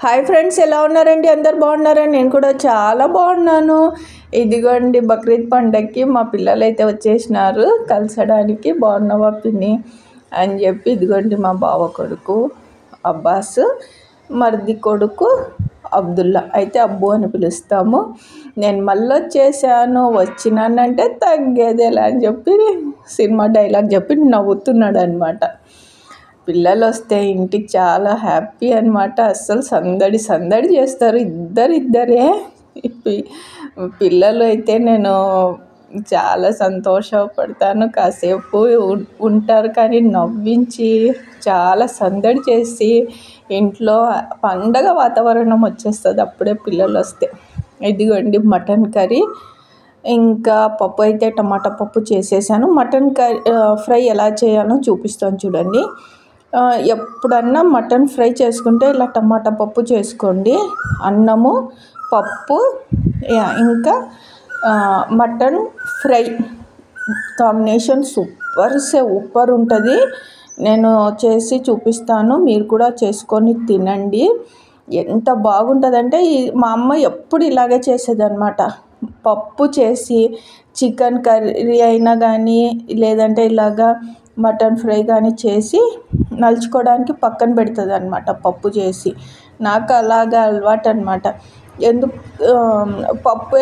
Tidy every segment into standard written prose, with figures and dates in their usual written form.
Hi friends, ఎలా ఉన్నారండి? అందరు బాగున్నారా? నేను కూడా చాలా బాగున్నాను. ఇదిగోండి, బక్రీద్ పండగకి మా పిల్లలు అయితే వచ్చేసినారు కలిసడానికి. బాగున్నావా పిన్ని అని చెప్పి. ఇదిగోండి మా బావ కొడుకు అబ్బాస్, మరిది కొడుకు అబ్దుల్లా, అయితే అబ్బు అని పిలుస్తాము. నేను మళ్ళీ వచ్చేసాను, వచ్చినానంటే తగ్గేదేలా అని చెప్పి సినిమా డైలాగ్ చెప్పి నవ్వుతున్నాడు అనమాట. పిల్లలు వస్తే ఇంటికి చాలా హ్యాపీ అనమాట. అస్సలు సందడి సందడి చేస్తారు. ఇద్దరే పిల్లలు అయితే నేను చాలా సంతోషపడతాను. కాసేపు ఉంటారు, కానీ నవ్వించి చాలా సందడి చేసి ఇంట్లో పండగ వాతావరణం వచ్చేస్తుంది అప్పుడే పిల్లలు వస్తే. ఇదిగోండి మటన్ కర్రీ, ఇంకా పప్పు అయితే టమాటా పప్పు చేసేసాను. మటన్ కర్రీ ఫ్రై ఎలా చేయాలో చూపిస్తాను చూడండి. ఎప్పుడన్నా మటన్ ఫ్రై చేసుకుంటే ఇలా టమాటా పప్పు చేసుకోండి. అన్నము, పప్పు, ఇంకా మటన్ ఫ్రై కాంబినేషన్ సూపర్ ఉంటుంది. నేను చేసి చూపిస్తాను, మీరు కూడా చేసుకొని తినండి. ఎంత బాగుంటుందంటే మా అమ్మ ఎప్పుడు ఇలాగే చేసేదన్నమాట. పప్పు చేసి చికెన్ కర్రీ అయినా కానీ, లేదంటే ఇలాగా మటన్ ఫ్రై కానీ చేసి నలుచుకోవడానికి పక్కన పెడుతుంది అనమాట. పప్పు చేసి నాకు అలాగా అలవాటు అనమాట. ఎందుకు పప్పు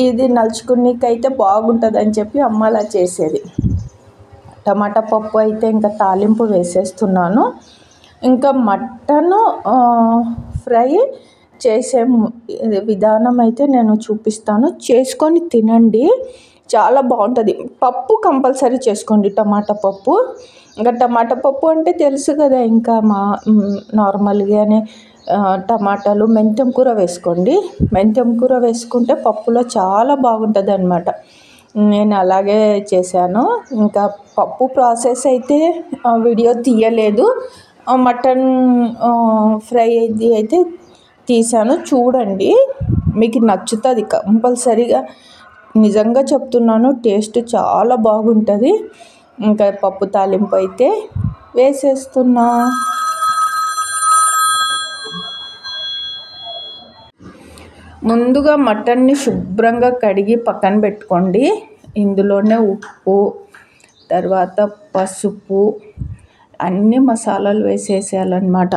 ఇది నలుచుకునేకైతే బాగుంటుంది అని చెప్పి అమ్మ అలా చేసేది. టమాటా పప్పు అయితే ఇంకా తాలింపు వేసేస్తున్నాను. ఇంకా మటన్ ఫ్రై చేసే విధానం అయితే నేను చూపిస్తాను, చేసుకొని తినండి. చాలా బాగుంటుంది. పప్పు కంపల్సరీ చేసుకోండి, టమాటా పప్పు. ఇంకా టమాటా పప్పు అంటే తెలుసు కదా, ఇంకా నార్మల్గానే టమాటాలు, మెంతం కూర వేసుకోండి. మెంతం కూర వేసుకుంటే పప్పులో చాలా బాగుంటుంది అనమాట. నేను అలాగే చేశాను. ఇంకా పప్పు ప్రాసెస్ అయితే వీడియో తీయలేదు. మటన్ ఫ్రై అయితే తీసాను, చూడండి, మీకు నచ్చుతుంది కంపల్సరీగా. నిజంగా చెప్తున్నాను, టేస్ట్ చాలా బాగుంటుంది. ఇంకా పప్పు తాలింపు అయితే వేసేస్తున్నా. ముందుగా మటన్ని శుభ్రంగా కడిగి పక్కన పెట్టుకోండి. ఇందులోనే ఉప్పు, తర్వాత పసుపు, అన్ని మసాలాలు వేసేసేయాలన్నమాట.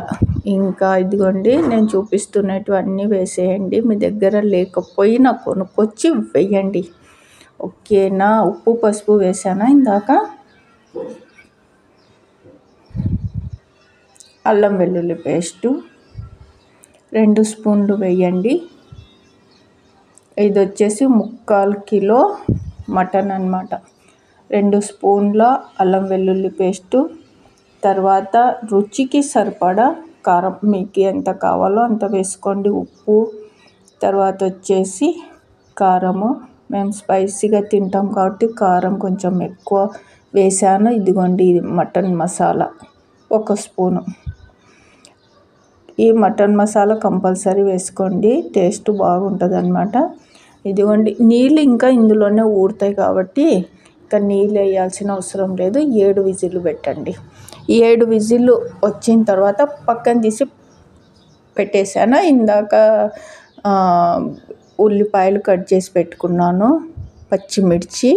ఇంకా ఇదిగోండి నేను చూపిస్తున్నటువన్నీ వేసేయండి. మీ దగ్గర లేకపోయినా కొనుక్కొచ్చి వేయండి, ఓకేనా? ఉప్పు పసుపు వేసానా ఇందాక. అల్లం వెల్లుల్లి పేస్టు 2 స్పూన్లు వేయండి. ఇది వచ్చేసి 3/4 కిలో మటన్ అన్నమాట. 2 స్పూన్ల అల్లం వెల్లుల్లి పేస్టు, తర్వాత రుచికి సరిపడా కారం, మీకు ఎంత కావాలో అంత వేసుకోండి. ఉప్పు, తర్వాత వచ్చేసి కారము, మేము స్పైసీగా తింటాం కాబట్టి కారం కొంచెం ఎక్కువ వేసాను. ఇదిగోండి, ఇది మటన్ మసాలా 1 స్పూను. ఈ మటన్ మసాలా కంపల్సరీ వేసుకోండి, టేస్ట్ బాగుంటుంది అన్నమాట. ఇదిగోండి, నీళ్ళు ఇంకా ఇందులోనే ఊరుతాయి కాబట్టి ఇంకా నీళ్ళు వేయాల్సిన అవసరం లేదు. 7 విజిల్లు పెట్టండి. 7 విజిల్లు వచ్చిన తర్వాత పక్కన తీసి పెట్టేశాను. ఇందాక ఉల్లిపాయలు కట్ చేసి పెట్టుకున్నాను, పచ్చిమిర్చి,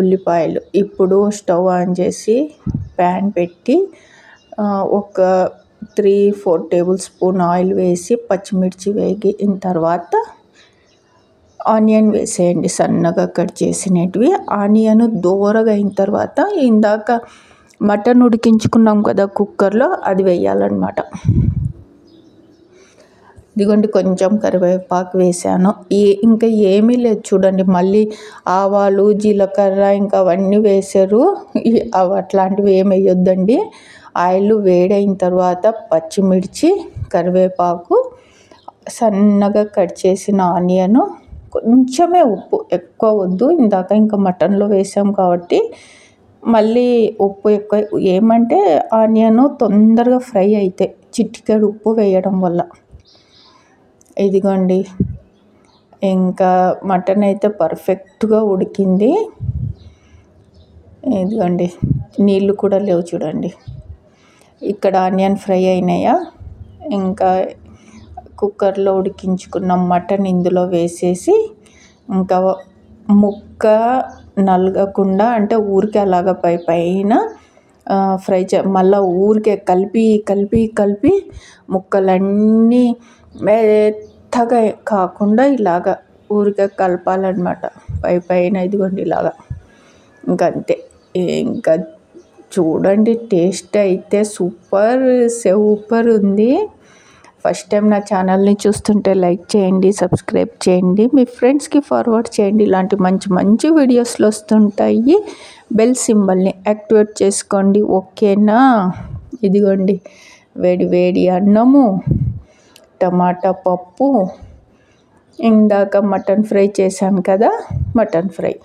ఉల్లిపాయలు. ఇప్పుడు స్టవ్ ఆన్ చేసి ప్యాన్ పెట్టి ఒక 3-4 టేబుల్ స్పూన్ ఆయిల్ వేసి పచ్చిమిర్చి వేగిన తర్వాత ఆనియన్ వేసేయండి, సన్నగా కట్ చేసినవి. ఆనియన్ దోరగా అయిన తర్వాత ఇందాక మటన్ ఉడికించుకున్నాం కదా కుక్కర్లో, అది వేయాలన్నమాట. ఇదిగోండి, కొంచెం కరివేపాకు వేసాను. ఇంకా ఏమీ లేదు చూడండి. మళ్ళీ ఆవాలు, జీలకర్ర ఇంకా అవన్నీ వేసారు. అట్లాంటివి ఏమి వేయొద్దండి. ఆయిల్ వేడైన తర్వాత పచ్చిమిర్చి, కరివేపాకు, సన్నగా కట్ చేసిన ఆనియను, కొంచెమే ఉప్పు, ఎక్కువ వద్దు. ఇందాక ఇంకా మటన్లో వేసాం కాబట్టి మళ్ళీ ఉప్పు ఎక్కువ. ఏమంటే ఆనియన్ తొందరగా ఫ్రై అయితే చిటికెడు ఉప్పు వేయడం వల్ల. ఇదిగోండి, ఇంకా మటన్ అయితే పర్ఫెక్ట్గా ఉడికింది. ఇదిగోండి, నీళ్ళు కూడా లేవు చూడండి. ఇక్కడ ఆనియన్ ఫ్రై అయినాయా. ఇంకా కుక్కర్లో ఉడికించుకున్న మటన్ ఇందులో వేసేసి ఇంకా ముక్క నలగకుండా అంటే ఊరికే అలాగ పైన ఫ్రై మళ్ళీ ఊరికే కలిపి ముక్కలన్నీ మెత్తగా కాకుండా ఇలాగ ఊరికే కలపాలన్నమాట పైన. ఇదిగోండి ఇలాగా ఇంకంతే. ఇంకా చూడండి టేస్ట్ అయితే సూపర్ ఉంది. ఫస్ట్ టైం నా ఛానల్ని చూస్తుంటే లైక్ చేయండి, సబ్స్క్రైబ్ చేయండి, మీ ఫ్రెండ్స్కి ఫార్వర్డ్ చేయండి. ఇలాంటి మంచి వీడియోస్లు వస్తుంటాయి. బెల్ సింబల్ని యాక్టివేట్ చేసుకోండి, ఓకేనా? ఇదిగోండి వేడి అన్నము, టమాటా పప్పు, ఇందాక మటన్ ఫ్రై చేశాను కదా, మటన్ ఫ్రై.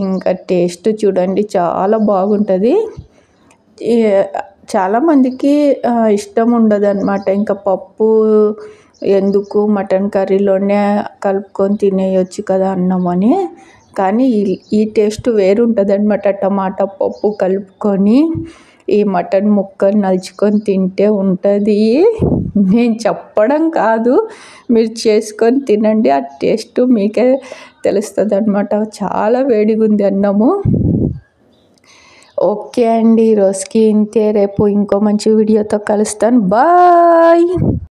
ఇంకా టేస్ట్ చూడండి చాలా బాగుంటుంది. చాలామందికి ఇష్టం ఉండదు అన్నమాట. ఇంకా పప్పు ఎందుకు మటన్ కర్రీలోనే కలుపుకొని తినేయొచ్చు కదా అన్నం అని. కానీ ఈ టేస్ట్ వేరుంటుంది అన్నమాట. టమాటా పప్పు కలుపుకొని ఈ మటన్ ముక్కలు నలుచుకొని తింటే ఉంటుంది. నేను చెప్పడం కాదు, మీరు చేసుకొని తినండి, ఆ టేస్ట్ మీకే తెలుస్తుంది అన్నమాట. చాలా వేడిగా ఉంది అన్నము. ఓకే అండి, ఈరోజుకి ఇంతే. రేపు ఇంకో మంచి వీడియోతో కలుస్తాను. బాయ్.